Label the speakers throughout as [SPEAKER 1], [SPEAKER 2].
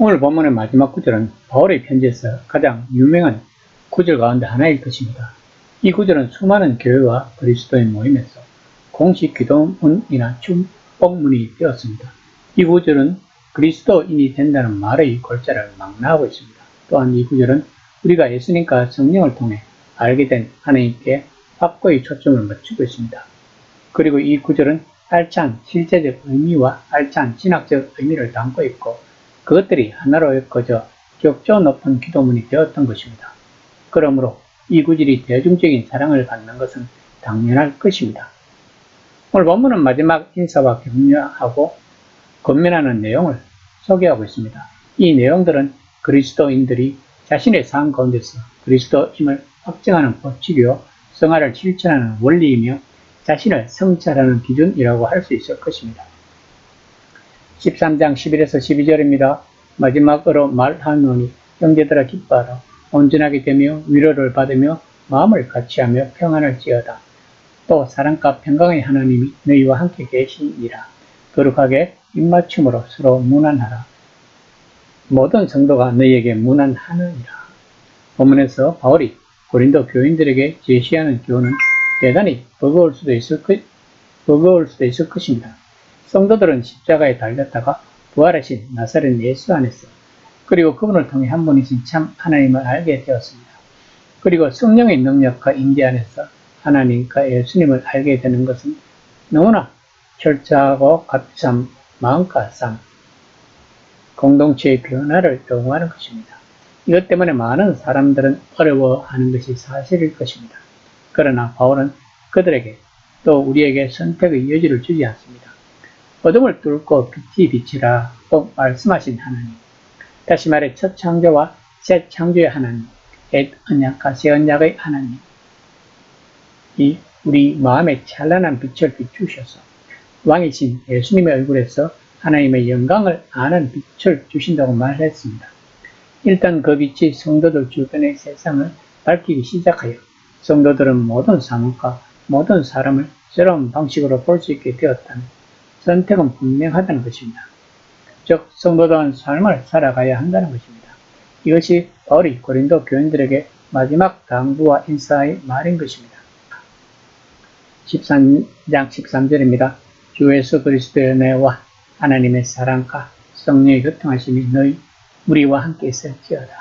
[SPEAKER 1] 오늘 본문의 마지막 구절은 바울의 편지에서 가장 유명한 구절 가운데 하나일 것입니다. 이 구절은 수많은 교회와 그리스도인 모임에서 공식 기도문이나 축복문이 되었습니다. 이 구절은 그리스도인이 된다는 말의 골자를 망라하고 있습니다. 또한 이 구절은 우리가 예수님과 성령을 통해 알게 된 하나님께 확고히 초점을 맞추고 있습니다. 그리고 이 구절은 알찬 실제적 의미와 알찬 진학적 의미를 담고 있고 그것들이 하나로 엮어져 격조 높은 기도문이 되었던 것입니다. 그러므로 이 구절이 대중적인 사랑을 받는 것은 당연할 것입니다. 오늘 본문은 마지막 인사와 격려하고 권면하는 내용을 소개하고 있습니다. 이 내용들은 그리스도인들이 자신의 삶 가운데서 그리스도임을 확증하는 법칙이요 성화를 실천하는 원리이며 자신을 성찰하는 기준이라고 할 수 있을 것입니다. 13장 11에서 12절입니다. 마지막으로 말하노니 형제들아 기뻐하라. 온전하게 되며 위로를 받으며 마음을 같이하며 평안을 지어다. 또 사랑과 평강의 하나님이 너희와 함께 계시니라. 거룩하게 입맞춤으로 서로 문안하라. 모든 성도가 너희에게 문안하느니라. 본문에서 바울이 고린도 교인들에게 제시하는 교훈은 대단히 버거울 수도 있을 것입니다. 성도들은 십자가에 달렸다가 부활하신 나사렛 예수 안에서 그리고 그분을 통해 한 분이신 참 하나님을 알게 되었습니다. 그리고 성령의 능력과 임재 안에서 하나님과 예수님을 알게 되는 것은 너무나 철저하고 값비싼 마음과 삶, 공동체의 변화를 요구하는 것입니다. 이것 때문에 많은 사람들은 어려워하는 것이 사실일 것입니다. 그러나 바울은 그들에게 또 우리에게 선택의 여지를 주지 않습니다. 어둠을 뚫고 빛이 비치라 또 말씀하신 하나님, 다시 말해 첫 창조와 새 창조의 하나님, 옛 언약과 새 언약의 하나님, 이 우리 마음에 찬란한 빛을 비추셔서 왕이신 예수님의 얼굴에서 하나님의 영광을 아는 빛을 주신다고 말했습니다. 일단 그 빛이 성도들 주변의 세상을 밝히기 시작하여 성도들은 모든 상황과 모든 사람을 새로운 방식으로 볼 수 있게 되었다는 선택은 분명하다는 것입니다. 즉 성도다운 삶을 살아가야 한다는 것입니다. 이것이 바울이 고린도 교인들에게 마지막 당부와 인사의 말인 것입니다. 13장 13절입니다. 주 예수 그리스도의 은혜와 하나님의 사랑과 성령의 교통하심이 너희 우리와 함께 있을지어다.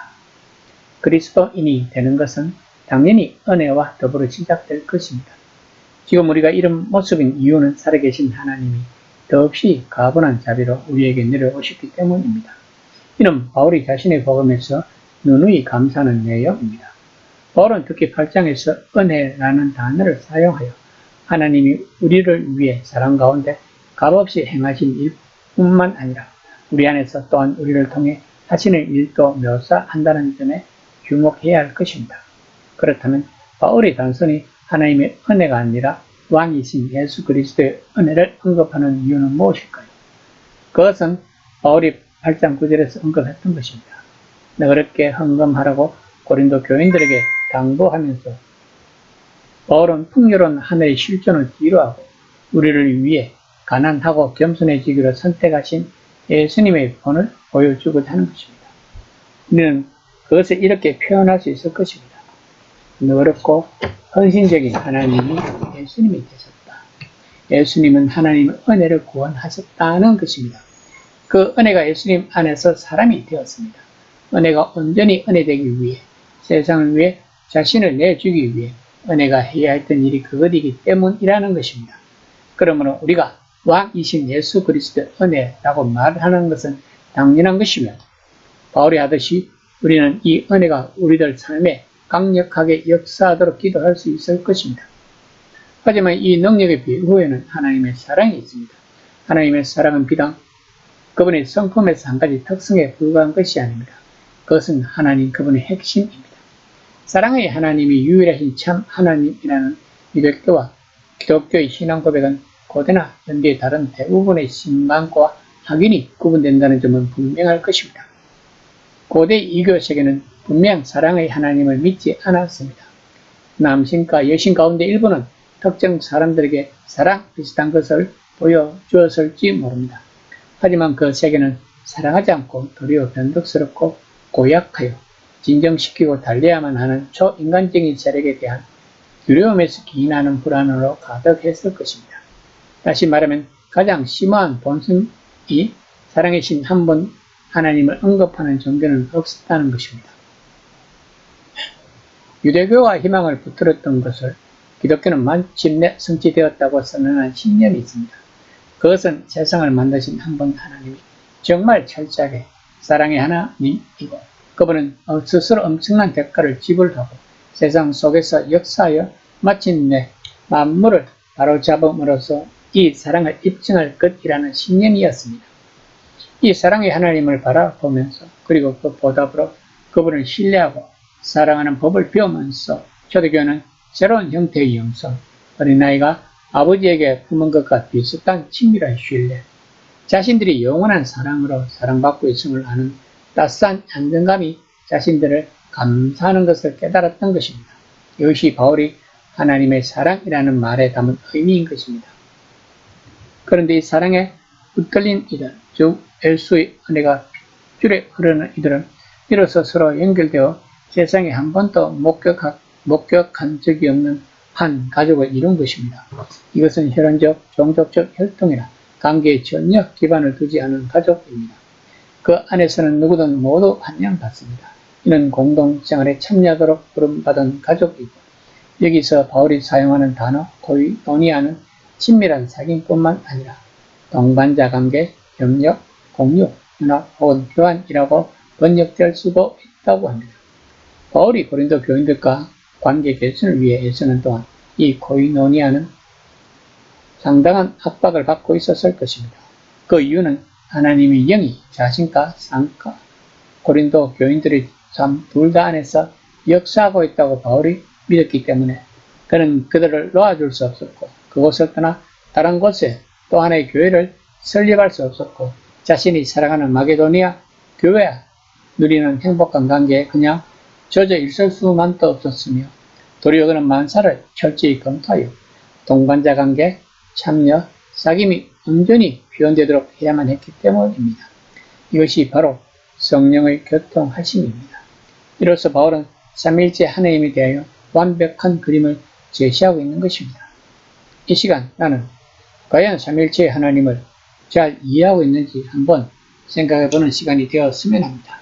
[SPEAKER 1] 그리스도인이 되는 것은 당연히 은혜와 더불어 시작될 것입니다. 지금 우리가 이런 모습인 이유는 살아계신 하나님이 더없이 가분한 자비로 우리에게 내려오셨기 때문입니다. 이는 바울이 자신의 복음에서 누누이 감사하는 내용입니다. 바울은 특히 8장에서 은혜라는 단어를 사용하여 하나님이 우리를 위해 사랑 가운데 값없이 행하신 일뿐만 아니라 우리 안에서 또한 우리를 통해 하시는 일도 묘사한다는 점에 주목해야 할 것입니다. 그렇다면 바울이 단순히 하나님의 은혜가 아니라 왕이신 예수 그리스도의 은혜를 언급하는 이유는 무엇일까요? 그것은 바울이 8장 9절에서 언급했던 것입니다. 너그럽게 헌금하라고 고린도 교인들에게 당부하면서 바울은 풍요로운 하늘의 실존을 뒤로하고 우리를 위해 가난하고 겸손해지기로 선택하신 예수님의 본을 보여주고자 하는 것입니다. 우리는 그것을 이렇게 표현할 수 있을 것입니다. 너그럽고 헌신적인 하나님이 예수님이 되셨다. 예수님은 하나님의 은혜를 구원하셨다는 것입니다. 그 은혜가 예수님 안에서 사람이 되었습니다. 은혜가 온전히 은혜되기 위해 세상을 위해 자신을 내주기 위해 은혜가 해야 했던 일이 그것이기 때문이라는 것입니다. 그러므로 우리가 왕이신 예수 그리스도의 은혜라고 말하는 것은 당연한 것이며 바울이 하듯이 우리는 이 은혜가 우리들 삶에 강력하게 역사하도록 기도할 수 있을 것입니다. 하지만 이 능력의 배후에는 하나님의 사랑이 있습니다. 하나님의 사랑은 비단 그분의 성품에서 한 가지 특성에 불과한 것이 아닙니다. 그것은 하나님 그분의 핵심입니다. 사랑의 하나님이 유일하신 참 하나님이라는 유대교와 기독교의 신앙 고백은 고대나 현대의 다른 대부분의 신앙과 확연히 구분된다는 점은 분명할 것입니다. 고대 이교 세계는 분명 사랑의 하나님을 믿지 않았습니다. 남신과 여신 가운데 일부는 특정 사람들에게 사랑 비슷한 것을 보여주었을지 모릅니다. 하지만 그 세계는 사랑하지 않고 도리어 변덕스럽고 고약하여 진정시키고 달래야만 하는 초인간적인 세력에 대한 두려움에서 기인하는 불안으로 가득했을 것입니다. 다시 말하면 가장 심오한 본성이 사랑의 신 한 분 하나님을 언급하는 종교는 없었다는 것입니다. 유대교와 희망을 붙들었던 것을 기독교는 마침내 성취되었다고 선언한 신념이 있습니다. 그것은 세상을 만드신 한 분 하나님이 정말 철저하게 사랑의 하나님이고 그분은 스스로 엄청난 대가를 지불하고 세상 속에서 역사하여 마침내 만물을 바로잡음으로써 이 사랑을 입증할 것이라는 신념이었습니다. 이 사랑의 하나님을 바라보면서 그리고 그 보답으로 그분을 신뢰하고 사랑하는 법을 배우면서 초대교회는 새로운 형태의 영성, 어린아이가 아버지에게 품은 것과 비슷한 친밀한 신뢰, 자신들이 영원한 사랑으로 사랑받고 있음을 아는 따스한 안정감이 자신들을 감사하는 것을 깨달았던 것입니다. 이것이 바울이 하나님의 사랑이라는 말에 담은 의미인 것입니다. 그런데 이 사랑에 붙들린 이들, 즉 엘수의 은혜가 핏줄에 흐르는 이들은 이로써 서로 연결되어 세상에 한 번도 목격한 적이 없는 한 가족을 이룬 것입니다. 이것은 혈연적, 종족적 혈통이나 관계에 전혀 기반을 두지 않은 가족입니다. 그 안에서는 누구든 모두 환영받습니다. 이는 공동생활에 참여하도록 부름받은 가족이고 여기서 바울이 사용하는 단어 코이노니아는 친밀한 사귐뿐만 아니라 동반자 관계, 협력, 공유, 융합 혹은 교환이라고 번역될 수도 있다고 합니다. 바울이 고린도 교인들과 관계 개선을 위해 애쓰는 동안 이 코이노니아는 상당한 압박을 받고 있었을 것입니다. 그 이유는 하나님의 영이 자신과 상과 고린도 교인들의 삶 둘 다 안에서 역사하고 있다고 바울이 믿었기 때문에 그는 그들을 놓아줄 수 없었고 그곳을 떠나 다른 곳에 또 하나의 교회를 설립할 수 없었고 자신이 사랑하는 마게도니아 교회와 누리는 행복한 관계에 그냥 젖어 있을 수만도 없었으며 도리어 그는 만사를 철저히 검토하여 동반자 관계, 참여, 사귐이 온전히 표현되도록 해야만 했기 때문입니다. 이것이 바로 성령의 교통하심입니다. 이로써 바울은 삼위일체 하나님에 대하여 완벽한 그림을 제시하고 있는 것입니다. 이 시간 나는 과연 삼위일체 하나님을 잘 이해하고 있는지 한번 생각해보는 시간이 되었으면 합니다.